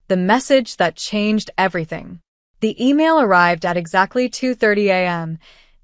The message that changed everything. The email arrived at exactly 2:30 a.m.,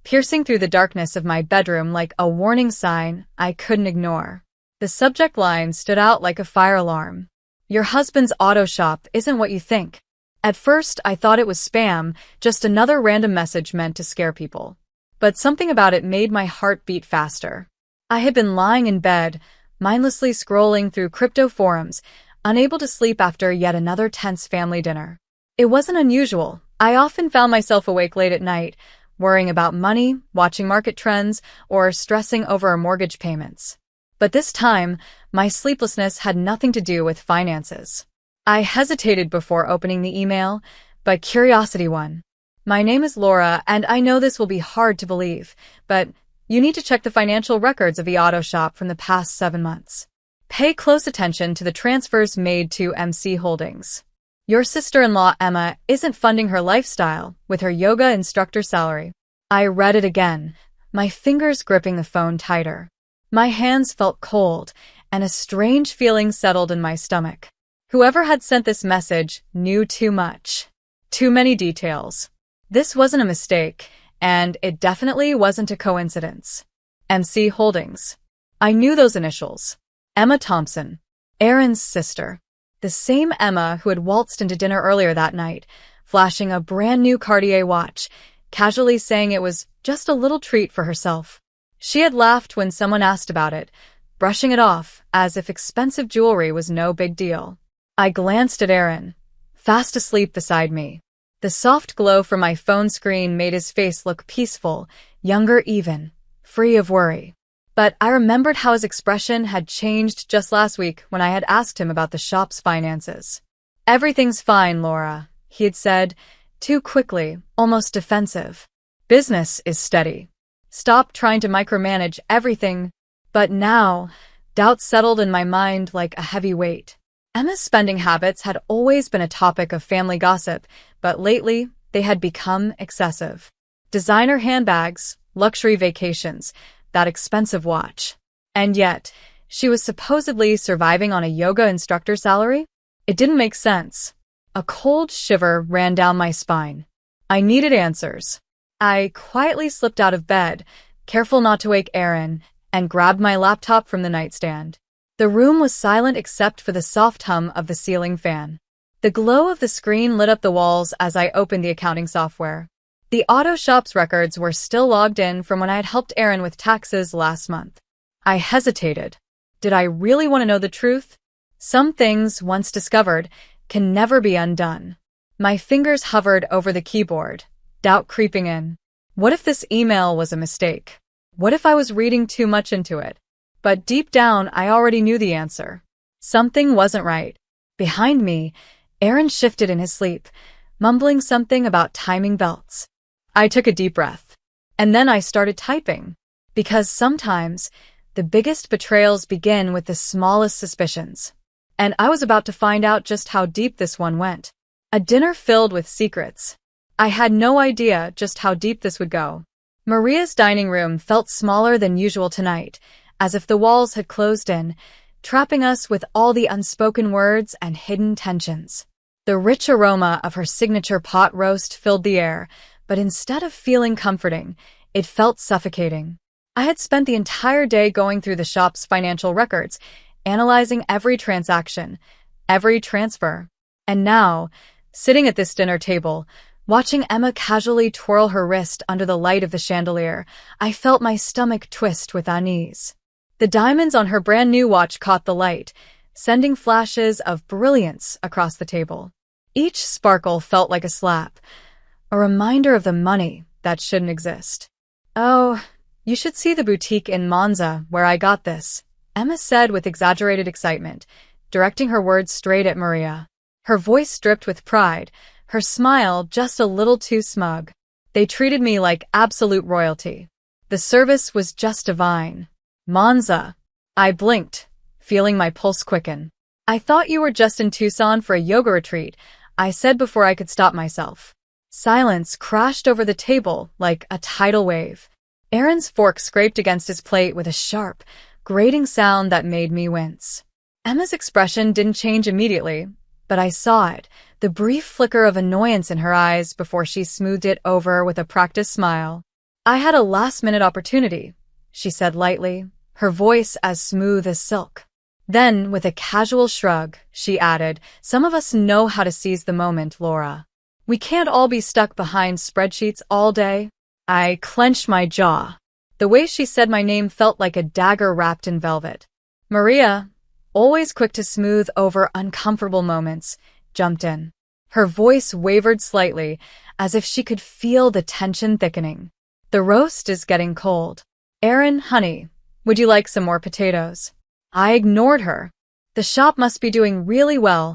piercing through the darkness of my bedroom like a warning sign I couldn't ignore. The subject line stood out like a fire alarm. Your husband's auto shop isn't what you think. At first, I thought it was spam, just another random message meant to scare people. But something about it made my heart beat faster. I had been lying in bed, mindlessly scrolling through crypto forums, unable to sleep after yet another tense family dinner. It wasn't unusual. I often found myself awake late at night, worrying about money, watching market trends, or stressing over mortgage payments. But this time, my sleeplessness had nothing to do with finances. I hesitated before opening the email, but curiosity won. My name is Laura, and I know this will be hard to believe, but you need to check the financial records of the auto shop from the past 7 months. Pay close attention to the transfers made to MC Holdings. Your sister-in-law Emma isn't funding her lifestyle with her yoga instructor salary. I read it again, my fingers gripping the phone tighter. My hands felt cold, and a strange feeling settled in my stomach. Whoever had sent this message knew too much. Too many details. This wasn't a mistake, and it definitely wasn't a coincidence. MC Holdings. I knew those initials. Emma Thompson. Aaron's sister. The same Emma who had waltzed into dinner earlier that night, flashing a brand new Cartier watch, casually saying it was just a little treat for herself. She had laughed when someone asked about it, brushing it off as if expensive jewelry was no big deal. I glanced at Aaron, fast asleep beside me. The soft glow from my phone screen made his face look peaceful, younger even, free of worry. But I remembered how his expression had changed just last week when I had asked him about the shop's finances. Everything's fine, Laura, he had said, too quickly, almost defensive. Business is steady. Stop trying to micromanage everything. But now, doubt settled in my mind like a heavy weight. Emma's spending habits had always been a topic of family gossip, but lately they had become excessive. Designer handbags, luxury vacations, that expensive watch. And yet, she was supposedly surviving on a yoga instructor salary? It didn't make sense. A cold shiver ran down my spine. I needed answers. I quietly slipped out of bed, careful not to wake Aaron, and grabbed my laptop from the nightstand. The room was silent except for the soft hum of the ceiling fan. The glow of the screen lit up the walls as I opened the accounting software. The auto shop's records were still logged in from when I had helped Aaron with taxes last month. I hesitated. Did I really want to know the truth? Some things, once discovered, can never be undone. My fingers hovered over the keyboard, doubt creeping in. What if this email was a mistake? What if I was reading too much into it? But deep down, I already knew the answer. Something wasn't right. Behind me, Aaron shifted in his sleep, mumbling something about timing belts. I took a deep breath. And then I started typing. Because sometimes, the biggest betrayals begin with the smallest suspicions. And I was about to find out just how deep this one went. A dinner filled with secrets. I had no idea just how deep this would go. Maria's dining room felt smaller than usual tonight, as if the walls had closed in, trapping us with all the unspoken words and hidden tensions. The rich aroma of her signature pot roast filled the air, but instead of feeling comforting, it felt suffocating. I had spent the entire day going through the shop's financial records, analyzing every transaction, every transfer. And now, sitting at this dinner table, watching Emma casually twirl her wrist under the light of the chandelier, I felt my stomach twist with unease. The diamonds on her brand new watch caught the light, sending flashes of brilliance across the table. Each sparkle felt like a slap, a reminder of the money that shouldn't exist. Oh, you should see the boutique in Monza where I got this, Emma said with exaggerated excitement, directing her words straight at Maria. Her voice dripped with pride, her smile just a little too smug. They treated me like absolute royalty. The service was just divine. Monza. I blinked, feeling my pulse quicken. I thought you were just in Tucson for a yoga retreat, I said before I could stop myself. Silence crashed over the table like a tidal wave. Aaron's fork scraped against his plate with a sharp, grating sound that made me wince. Emma's expression didn't change immediately, but I saw it, the brief flicker of annoyance in her eyes before she smoothed it over with a practiced smile. "I had a last-minute opportunity," she said lightly, her voice as smooth as silk. Then, with a casual shrug, she added, "Some of us know how to seize the moment, Laura. We can't all be stuck behind spreadsheets all day." I clenched my jaw. The way she said my name felt like a dagger wrapped in velvet. Maria, always quick to smooth over uncomfortable moments, jumped in. Her voice wavered slightly, as if she could feel the tension thickening. "The roast is getting cold. Aaron, honey, would you like some more potatoes?" I ignored her. "The shop must be doing really well,"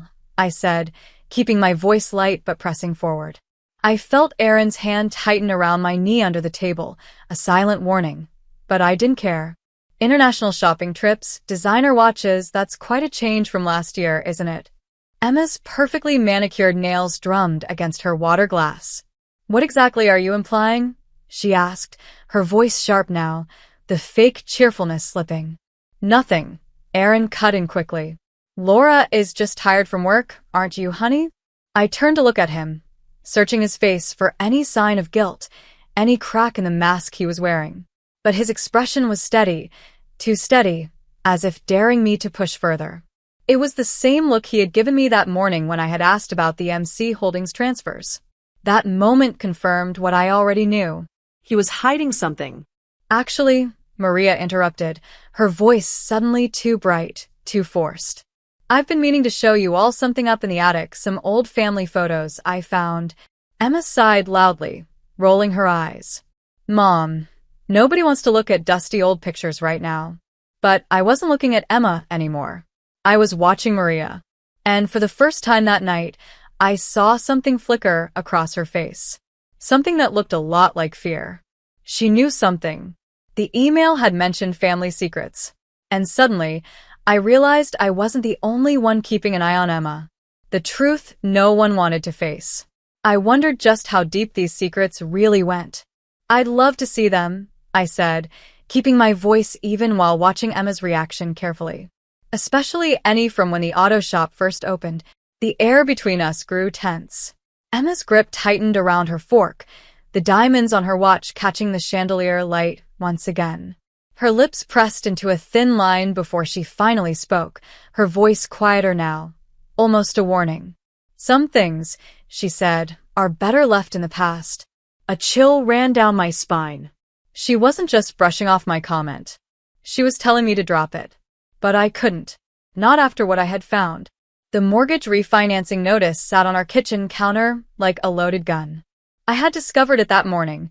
I said, keeping my voice light but pressing forward. I felt Aaron's hand tighten around my knee under the table, a silent warning. But I didn't care. International shopping trips, designer watches, that's quite a change from last year, isn't it? Emma's perfectly manicured nails drummed against her water glass. "What exactly are you implying?" she asked, her voice sharp now, the fake cheerfulness slipping. "Nothing," Aaron cut in quickly. "Laura is just tired from work, aren't you, honey?" I turned to look at him, searching his face for any sign of guilt, any crack in the mask he was wearing. But his expression was steady, too steady, as if daring me to push further. It was the same look he had given me that morning when I had asked about the MC Holdings transfers. That moment confirmed what I already knew. He was hiding something. "Actually," Maria interrupted, her voice suddenly too bright, too forced. "I've been meaning to show you all something up in the attic, some old family photos I found." Emma sighed loudly, rolling her eyes. "Mom, nobody wants to look at dusty old pictures right now." But I wasn't looking at Emma anymore. I was watching Maria. And for the first time that night, I saw something flicker across her face. Something that looked a lot like fear. She knew something. The email had mentioned family secrets. And suddenly, I realized I wasn't the only one keeping an eye on Emma. The truth no one wanted to face. I wondered just how deep these secrets really went. "I'd love to see them," I said, keeping my voice even while watching Emma's reaction carefully. Especially any from when the auto shop first opened. The air between us grew tense. Emma's grip tightened around her fork, the diamonds on her watch catching the chandelier light once again. Her lips pressed into a thin line before she finally spoke, her voice quieter now, almost a warning. "Some things," she said, "are better left in the past." A chill ran down my spine. She wasn't just brushing off my comment. She was telling me to drop it. But I couldn't. Not after what I had found. The mortgage refinancing notice sat on our kitchen counter like a loaded gun. I had discovered it that morning,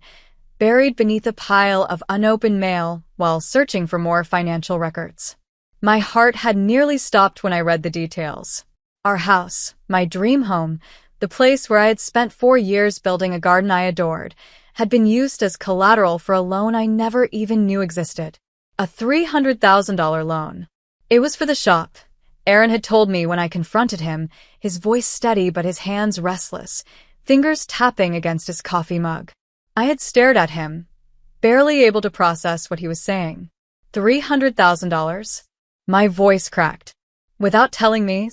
buried beneath a pile of unopened mail while searching for more financial records. My heart had nearly stopped when I read the details. Our house, my dream home, the place where I had spent 4 years building a garden I adored, had been used as collateral for a loan I never even knew existed. A $300,000 loan. It was for the shop. Aaron had told me when I confronted him, his voice steady but his hands restless, fingers tapping against his coffee mug. I had stared at him, barely able to process what he was saying. $300,000? My voice cracked. Without telling me,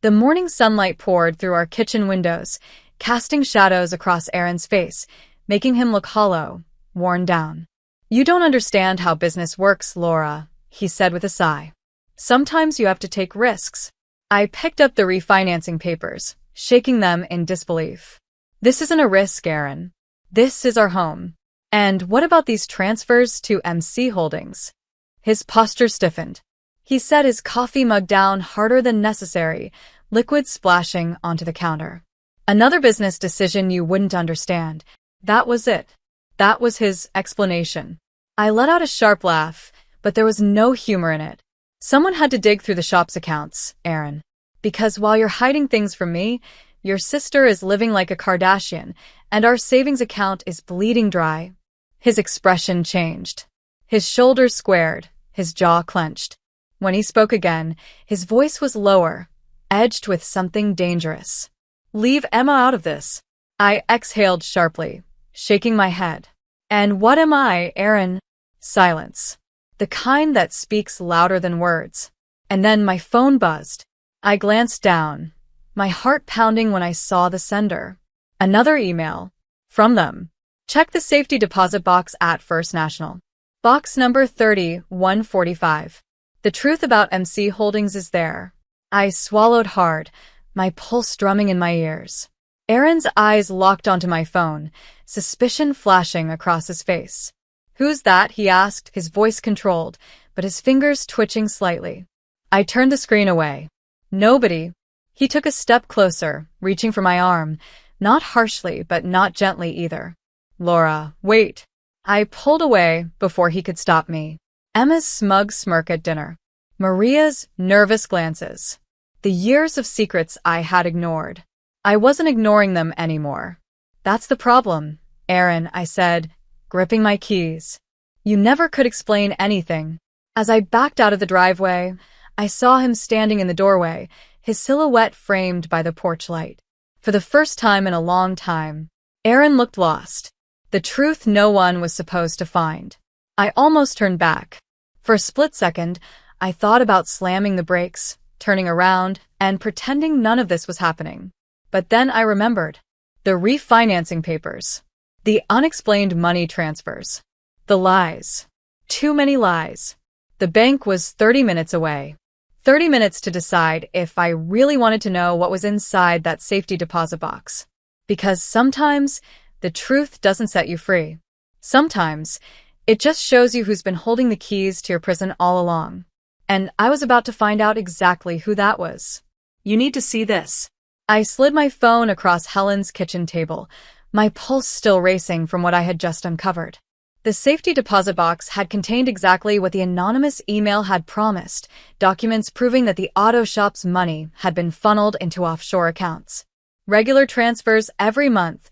the morning sunlight poured through our kitchen windows, casting shadows across Aaron's face, making him look hollow, worn down. "You don't understand how business works, Laura," he said with a sigh. "Sometimes you have to take risks." I picked up the refinancing papers, shaking them in disbelief. "This isn't a risk, Aaron. This is our home. And what about these transfers to MC Holdings?" His posture stiffened. He set his coffee mug down harder than necessary, liquid splashing onto the counter. "Another business decision you wouldn't understand." That was it. That was his explanation. I let out a sharp laugh, but there was no humor in it. "Someone had to dig through the shop's accounts, Aaron. Because while you're hiding things from me, your sister is living like a Kardashian, and our savings account is bleeding dry." His expression changed. His shoulders squared, his jaw clenched. When he spoke again, his voice was lower, edged with something dangerous. "Leave Emma out of this." I exhaled sharply, shaking my head. "And what am I, Aaron?" Silence. The kind that speaks louder than words. And then my phone buzzed. I glanced down, my heart pounding when I saw the sender. Another email. From them. Check the safety deposit box at First National. Box number 3145. The truth about MC Holdings is there. I swallowed hard, my pulse drumming in my ears. Aaron's eyes locked onto my phone, suspicion flashing across his face. Who's that? He asked, his voice controlled, but his fingers twitching slightly. I turned the screen away. Nobody. He took a step closer, reaching for my arm, not harshly but not gently either. Laura, wait. I pulled away before he could stop me. Emma's smug smirk at dinner. Maria's nervous glances. The years of secrets I had ignored. I wasn't ignoring them anymore. That's the problem, Aaron, I said, gripping my keys. You never could explain anything. As I backed out of the driveway, I saw him standing in the doorway, his silhouette framed by the porch light. For the first time in a long time, Aaron looked lost. The truth no one was supposed to find. I almost turned back. For a split second, I thought about slamming the brakes, turning around, and pretending none of this was happening. But then I remembered. The refinancing papers. The unexplained money transfers. The lies. Too many lies. The bank was 30 minutes away. 30 minutes to decide if I really wanted to know what was inside that safety deposit box. Because sometimes, the truth doesn't set you free. Sometimes, it just shows you who's been holding the keys to your prison all along. And I was about to find out exactly who that was. You need to see this. I slid my phone across Helen's kitchen table, my pulse still racing from what I had just uncovered. The safety deposit box had contained exactly what the anonymous email had promised, documents proving that the auto shop's money had been funneled into offshore accounts. Regular transfers every month,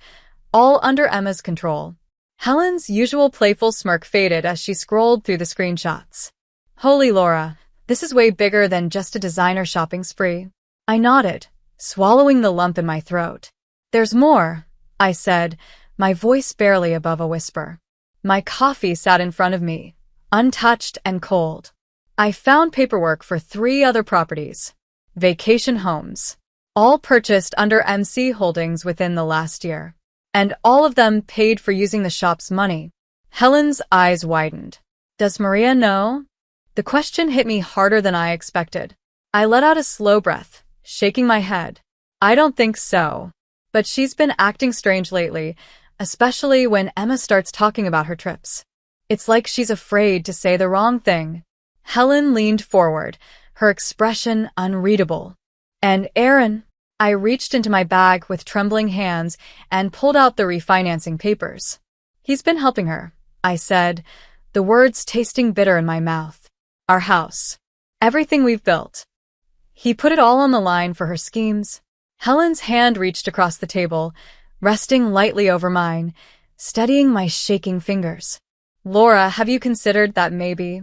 all under Emma's control. Helen's usual playful smirk faded as she scrolled through the screenshots. Holy Laura, this is way bigger than just a designer shopping spree. I nodded, swallowing the lump in my throat. There's more, I said, my voice barely above a whisper. My coffee sat in front of me, untouched and cold. I found paperwork for 3 other properties. Vacation homes. All purchased under MC Holdings within the last year. And all of them paid for using the shop's money. Helen's eyes widened. Does Maria know? The question hit me harder than I expected. I let out a slow breath, shaking my head. I don't think so. But she's been acting strange lately, especially when Emma starts talking about her trips. It's like she's afraid to say the wrong thing. Helen leaned forward, her expression unreadable. And Aaron? I reached into my bag with trembling hands and pulled out the refinancing papers. He's been helping her, I said, the words tasting bitter in my mouth. Our house. Everything we've built. He put it all on the line for her schemes. Helen's hand reached across the table, resting lightly over mine, steadying my shaking fingers. Laura, have you considered that maybe?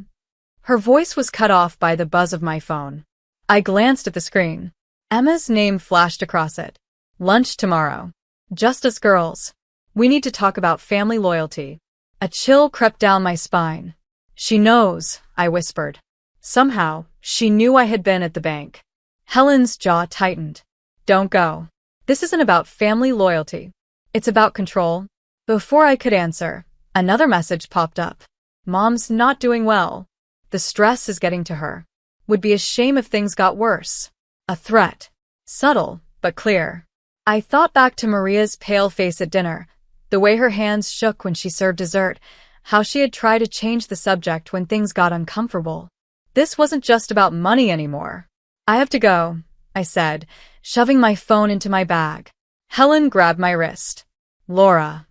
Her voice was cut off by the buzz of my phone. I glanced at the screen. Emma's name flashed across it. Lunch tomorrow. Just us girls. We need to talk about family loyalty. A chill crept down my spine. She knows, I whispered. Somehow, she knew I had been at the bank. Helen's jaw tightened. Don't go. This isn't about family loyalty. It's about control. Before I could answer, another message popped up. Mom's not doing well. The stress is getting to her. Would be a shame if things got worse. A threat. Subtle, but clear. I thought back to Maria's pale face at dinner, the way her hands shook when she served dessert, how she had tried to change the subject when things got uncomfortable. This wasn't just about money anymore. I have to go, I said, shoving my phone into my bag. Helen grabbed my wrist. Laura.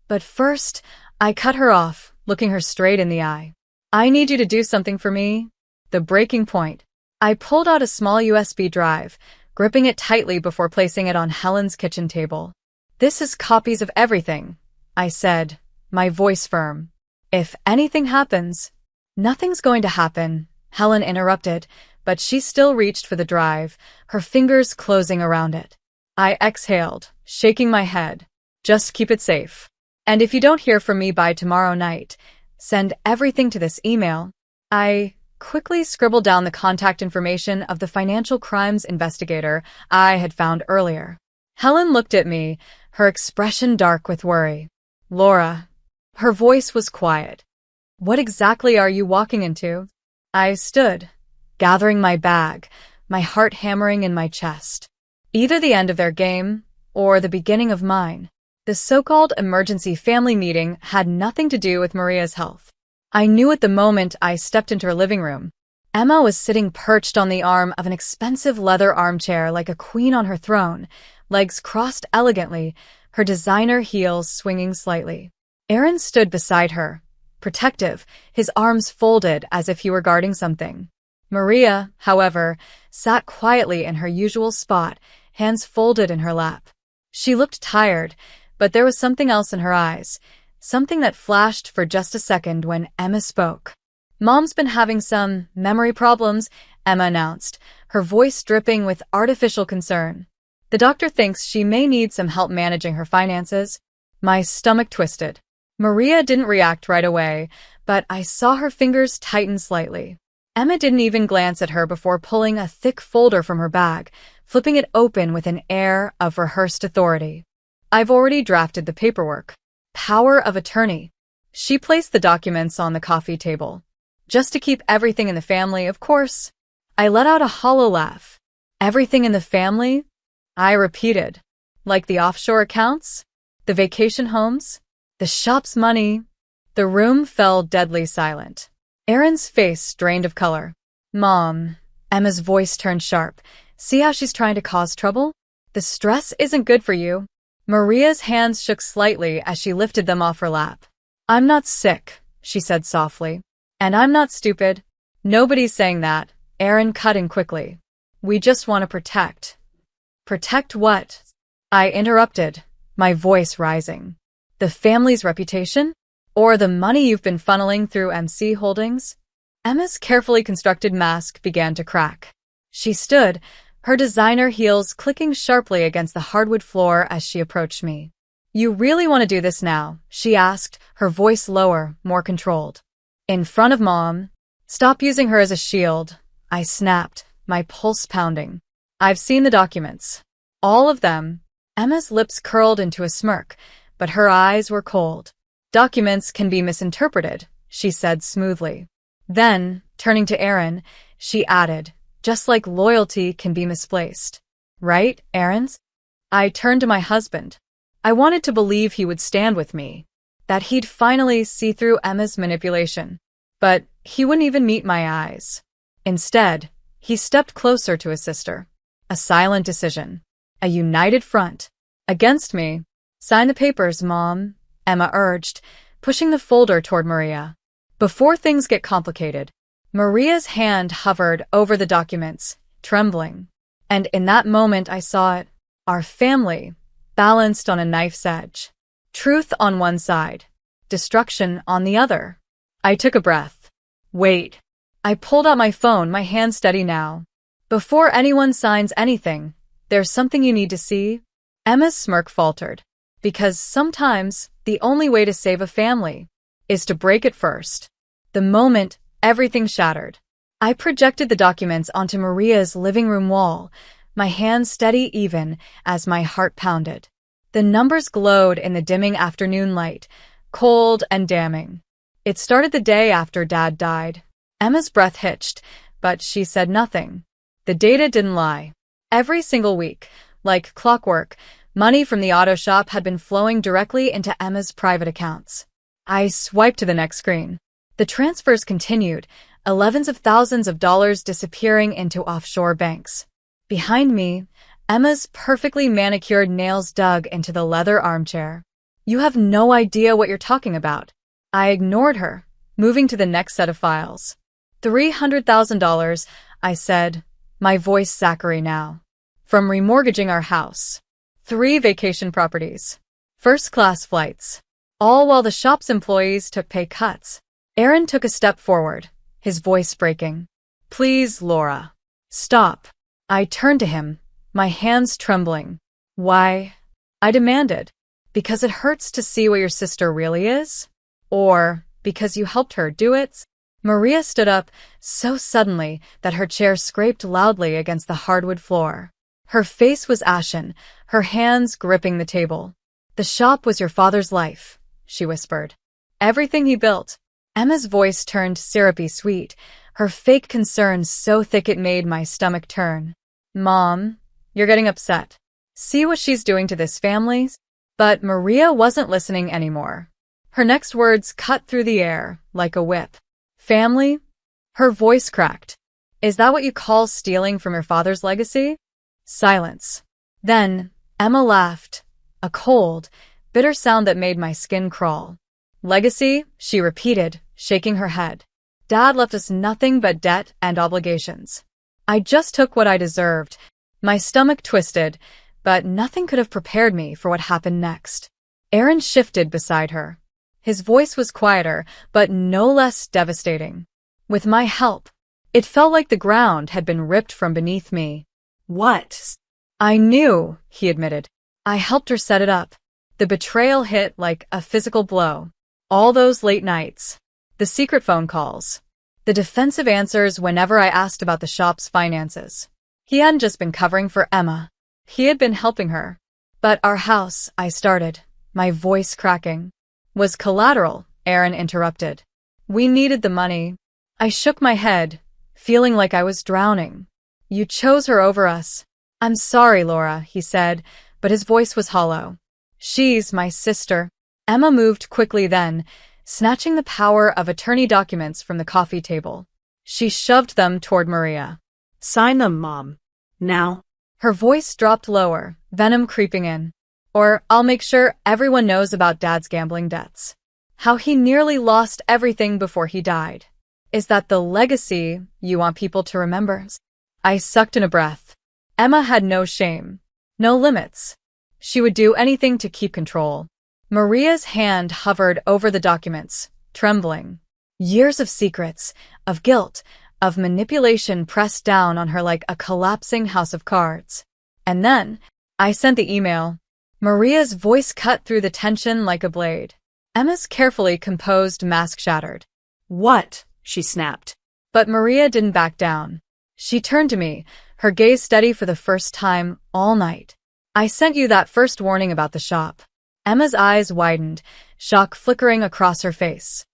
But first, I cut her off, looking her straight in the eye. I need you to do something for me. The breaking point. I pulled out a small USB drive, gripping it tightly before placing it on Helen's kitchen table. This is copies of everything, I said, my voice firm. If anything happens. Nothing's going to happen, Helen interrupted, but she still reached for the drive, her fingers closing around it. I exhaled, shaking my head. Just keep it safe. And if you don't hear from me by tomorrow night, send everything to this email. I quickly scribbled down the contact information of the financial crimes investigator I had found earlier. Helen looked at me, her expression dark with worry. Laura. Her voice was quiet. What exactly are you walking into? I stood, gathering my bag, my heart hammering in my chest. Either the end of their game, or the beginning of mine. The so-called emergency family meeting had nothing to do with Maria's health. I knew at the moment I stepped into her living room. Emma was sitting perched on the arm of an expensive leather armchair like a queen on her throne, legs crossed elegantly, her designer heels swinging slightly. Aaron stood beside her, protective, his arms folded as if he were guarding something. Maria, however, sat quietly in her usual spot, hands folded in her lap. She looked tired, but there was something else in her eyes, something that flashed for just a second when Emma spoke. Mom's been having some memory problems, Emma announced, her voice dripping with artificial concern. The doctor thinks she may need some help managing her finances. My stomach twisted. Maria didn't react right away, but I saw her fingers tighten slightly. Emma didn't even glance at her before pulling a thick folder from her bag, flipping it open with an air of rehearsed authority. I've already drafted the paperwork. Power of attorney. She placed the documents on the coffee table. Just to keep everything in the family, of course. I let out a hollow laugh. Everything in the family? I repeated. Like the offshore accounts? The vacation homes? The shop's money? The room fell deadly silent. Aaron's face drained of color. Mom. Emma's voice turned sharp. See how she's trying to cause trouble? The stress isn't good for you. Maria's hands shook slightly as she lifted them off her lap. I'm not sick, she said softly. And I'm not stupid. Nobody's saying that. Aaron cut in quickly. We just want to protect. Protect what? I interrupted, my voice rising. The family's reputation? Or the money you've been funneling through MC Holdings? Emma's carefully constructed mask began to crack. She stood, her designer heels clicking sharply against the hardwood floor as she approached me. You really want to do this now? She asked, her voice lower, more controlled. In front of Mom. Stop using her as a shield, I snapped, my pulse pounding. I've seen the documents. All of them. Emma's lips curled into a smirk, but her eyes were cold. Documents can be misinterpreted, she said smoothly. Then, turning to Aaron, she added, just like loyalty can be misplaced. Right, Aaron's? I turned to my husband. I wanted to believe he would stand with me, that he'd finally see through Emma's manipulation. But he wouldn't even meet my eyes. Instead, he stepped closer to his sister. A silent decision. A united front. Against me. Sign the papers, Mom, Emma urged, pushing the folder toward Maria. Before things get complicated, Maria's hand hovered over the documents, trembling. And in that moment I saw it. Our family, balanced on a knife's edge. Truth on one side, destruction on the other. I took a breath. Wait. I pulled out my phone, my hand steady now. Before anyone signs anything, there's something you need to see. Emma's smirk faltered. Because sometimes the only way to save a family is to break it first. The moment, everything shattered. I projected the documents onto Maria's living room wall, my hand steady even as my heart pounded. The numbers glowed in the dimming afternoon light, cold and damning. It started the day after Dad died. Emma's breath hitched, but she said nothing. The data didn't lie. Every single week, like clockwork, money from the auto shop had been flowing directly into Emma's private accounts. I swiped to the next screen. The transfers continued, 11s of thousands of dollars disappearing into offshore banks. Behind me, Emma's perfectly manicured nails dug into the leather armchair. You have no idea what you're talking about. I ignored her, moving to the next set of files. $300,000, I said, my voice Zachary now. From remortgaging our house. 3 vacation properties. First-class flights. All while the shop's employees took pay cuts. Aaron took a step forward, his voice breaking. Please, Laura. Stop. I turned to him, my hands trembling. Why? I demanded. Because it hurts to see what your sister really is? Or because you helped her do it? Maria stood up so suddenly that her chair scraped loudly against the hardwood floor. Her face was ashen, her hands gripping the table. "The shop was your father's life," she whispered. "Everything he built." Emma's voice turned syrupy sweet, her fake concern so thick it made my stomach turn. "Mom, you're getting upset. See what she's doing to this family?" But Maria wasn't listening anymore. Her next words cut through the air like a whip. "Family?" Her voice cracked. "Is that what you call stealing from your father's legacy?" Silence. Then, Emma laughed, a cold, bitter sound that made my skin crawl. "Legacy?" she repeated, shaking her head. "Dad left us nothing but debt and obligations. I just took what I deserved." My stomach twisted, but nothing could have prepared me for what happened next. Aaron shifted beside her. His voice was quieter, but no less devastating. "With my help." It felt like the ground had been ripped from beneath me. What? "I knew," he admitted. "I helped her set it up." The betrayal hit like a physical blow. All those late nights. The secret phone calls. The defensive answers whenever I asked about the shop's finances. He hadn't just been covering for Emma. He had been helping her. "But our house," I started, my voice cracking. "Was collateral," Aaron interrupted. "We needed the money." I shook my head, feeling like I was drowning. "You chose her over us." "I'm sorry, Laura," he said, but his voice was hollow. "She's my sister." Emma moved quickly then, snatching the power of attorney documents from the coffee table. She shoved them toward Maria. "Sign them, Mom. Now." Her voice dropped lower, venom creeping in. "Or I'll make sure everyone knows about Dad's gambling debts. How he nearly lost everything before he died. Is that the legacy you want people to remember?" I sucked in a breath. Emma had no shame, no limits. She would do anything to keep control. Maria's hand hovered over the documents, trembling. Years of secrets, of guilt, of manipulation pressed down on her like a collapsing house of cards. And then, I sent the email. Maria's voice cut through the tension like a blade. Emma's carefully composed mask shattered. "What?" she snapped. But Maria didn't back down. She turned to me, her gaze steady for the first time all night. "I sent you that first warning about the shop." Emma's eyes widened, shock flickering across her face.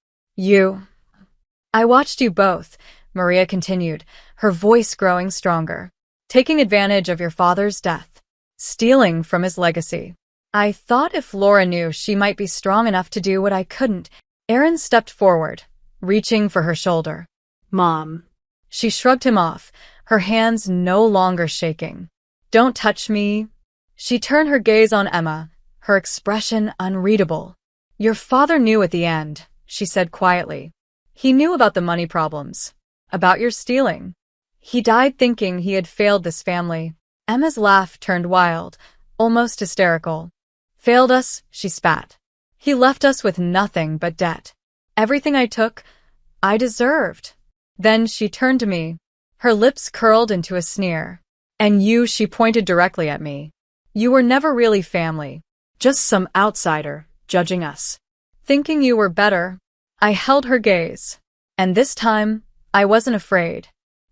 I watched you both," Maria continued, her voice growing stronger. "Taking advantage of your father's death. Stealing from his legacy. I thought if Laura knew, she might be strong enough to do what I couldn't." Aaron stepped forward, reaching for her shoulder. "Mom." She shrugged him off, her hands no longer shaking. "Don't touch me." She turned her gaze on Emma, her expression unreadable. "Your father knew at the end," she said quietly. "He knew about the money problems, about your stealing. He died thinking he had failed this family." Emma's laugh turned wild, almost hysterical. "Failed us," she spat. "He left us with nothing but debt. Everything I took, I deserved." Then she turned to me, her lips curled into a sneer. "And you," she pointed directly at me. "You were never really family. Just some outsider, judging us. Thinking you were better." I held her gaze. And this time, I wasn't afraid.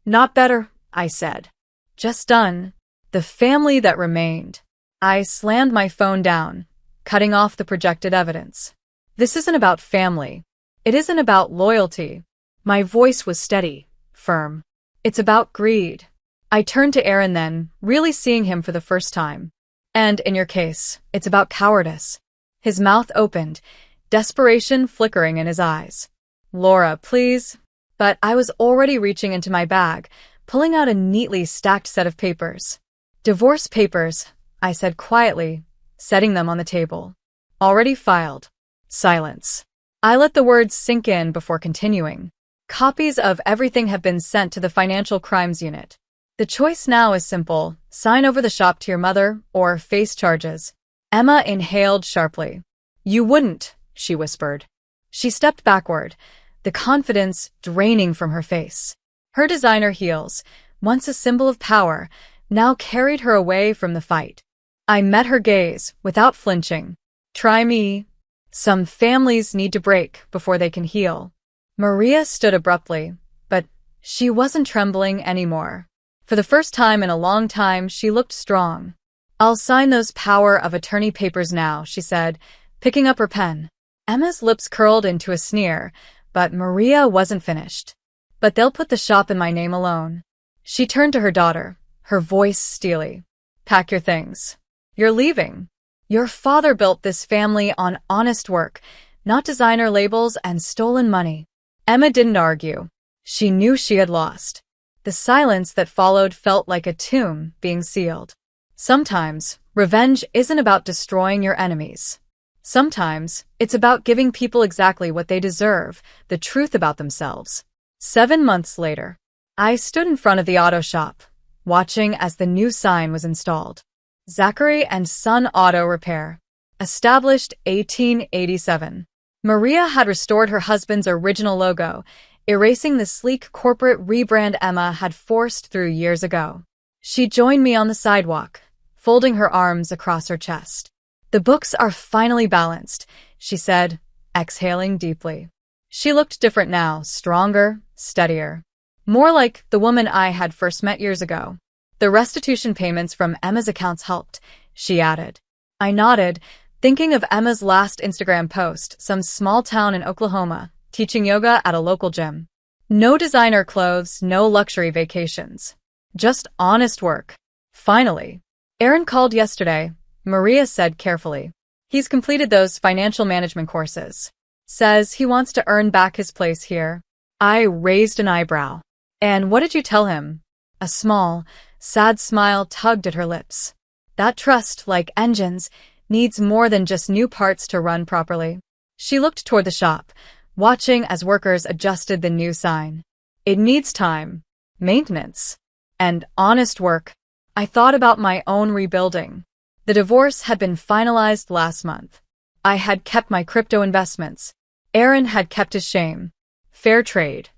"Not better," I said. "Just done. The family that remained." I slammed my phone down, cutting off the projected evidence. "This isn't about family. It isn't about loyalty." My voice was steady, firm. "It's about greed." I turned to Aaron then, really seeing him for the first time. "And in your case, it's about cowardice." His mouth opened, desperation flickering in his eyes. "Laura, please." But I was already reaching into my bag, pulling out a neatly stacked set of papers. "Divorce papers," I said quietly, setting them on the table. "Already filed." Silence. I let the words sink in before continuing. "Copies of everything have been sent to the Financial Crimes Unit. The choice now is simple: sign over the shop to your mother or face charges." Emma inhaled sharply. "You wouldn't," she whispered. She stepped backward, the confidence draining from her face. Her designer heels, once a symbol of power, now carried her away from the fight. I met her gaze without flinching. "Try me. Some families need to break before they can heal." Maria stood abruptly, but she wasn't trembling anymore. For the first time in a long time, she looked strong. "I'll sign those power of attorney papers now," she said, picking up her pen. Emma's lips curled into a sneer, but Maria wasn't finished. "But they'll put the shop in my name alone." She turned to her daughter, her voice steely. "Pack your things. You're leaving. Your father built this family on honest work, not designer labels and stolen money." Emma didn't argue. She knew she had lost. The silence that followed felt like a tomb being sealed. Sometimes, revenge isn't about destroying your enemies. Sometimes, it's about giving people exactly what they deserve, the truth about themselves. 7 months later, I stood in front of the auto shop, watching as the new sign was installed. Zachary and Son Auto Repair. Established 1887. Maria had restored her husband's original logo, erasing the sleek corporate rebrand Emma had forced through years ago. She joined me on the sidewalk, folding her arms across her chest. "The books are finally balanced," she said, exhaling deeply. She looked different now, stronger, steadier. More like the woman I had first met years ago. "The restitution payments from Emma's accounts helped," she added. I nodded, thinking of Emma's last Instagram post, some small town in Oklahoma, teaching yoga at a local gym. No designer clothes, no luxury vacations. Just honest work. Finally. "Aaron called yesterday," Maria said carefully. "He's completed those financial management courses. Says he wants to earn back his place here." I raised an eyebrow. "And what did you tell him?" A small, sad smile tugged at her lips. "That trust, like engines, needs more than just new parts to run properly." She looked toward the shop, watching as workers adjusted the new sign. "It needs time, maintenance, and honest work." I thought about my own rebuilding. The divorce had been finalized last month. I had kept my crypto investments. Aaron had kept his shame. Fair trade.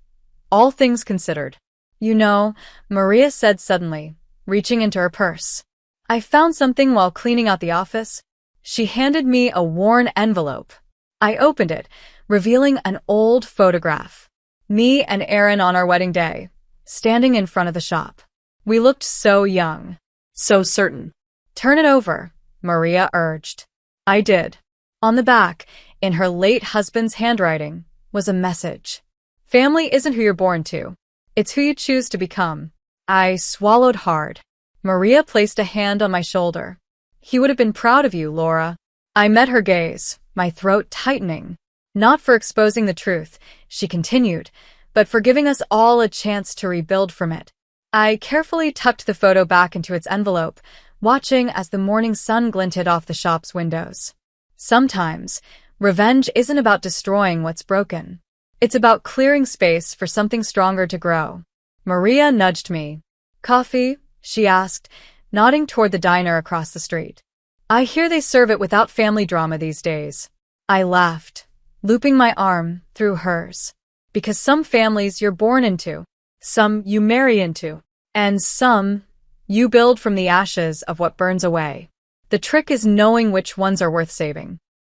All things considered. "You know," Maria said suddenly, reaching into her purse. "I found something while cleaning out the office." She handed me a worn envelope. I opened it, revealing an old photograph. Me and Aaron on our wedding day, standing in front of the shop. We looked so young. So certain. "Turn it over," Maria urged. I did. On the back, in her late husband's handwriting, was a message. "Family isn't who you're born to. It's who you choose to become." I swallowed hard. Maria placed a hand on my shoulder. "He would have been proud of you, Laura." I met her gaze, my throat tightening. "Not for exposing the truth," she continued, "but for giving us all a chance to rebuild from it." I carefully tucked the photo back into its envelope, watching as the morning sun glinted off the shop's windows. Sometimes, revenge isn't about destroying what's broken. It's about clearing space for something stronger to grow. Maria nudged me. "Coffee?" she asked, nodding toward the diner across the street. "I hear they serve it without family drama these days." I laughed, looping my arm through hers. "Because some families you're born into, some you marry into, and some you build from the ashes of what burns away. The trick is knowing which ones are worth saving."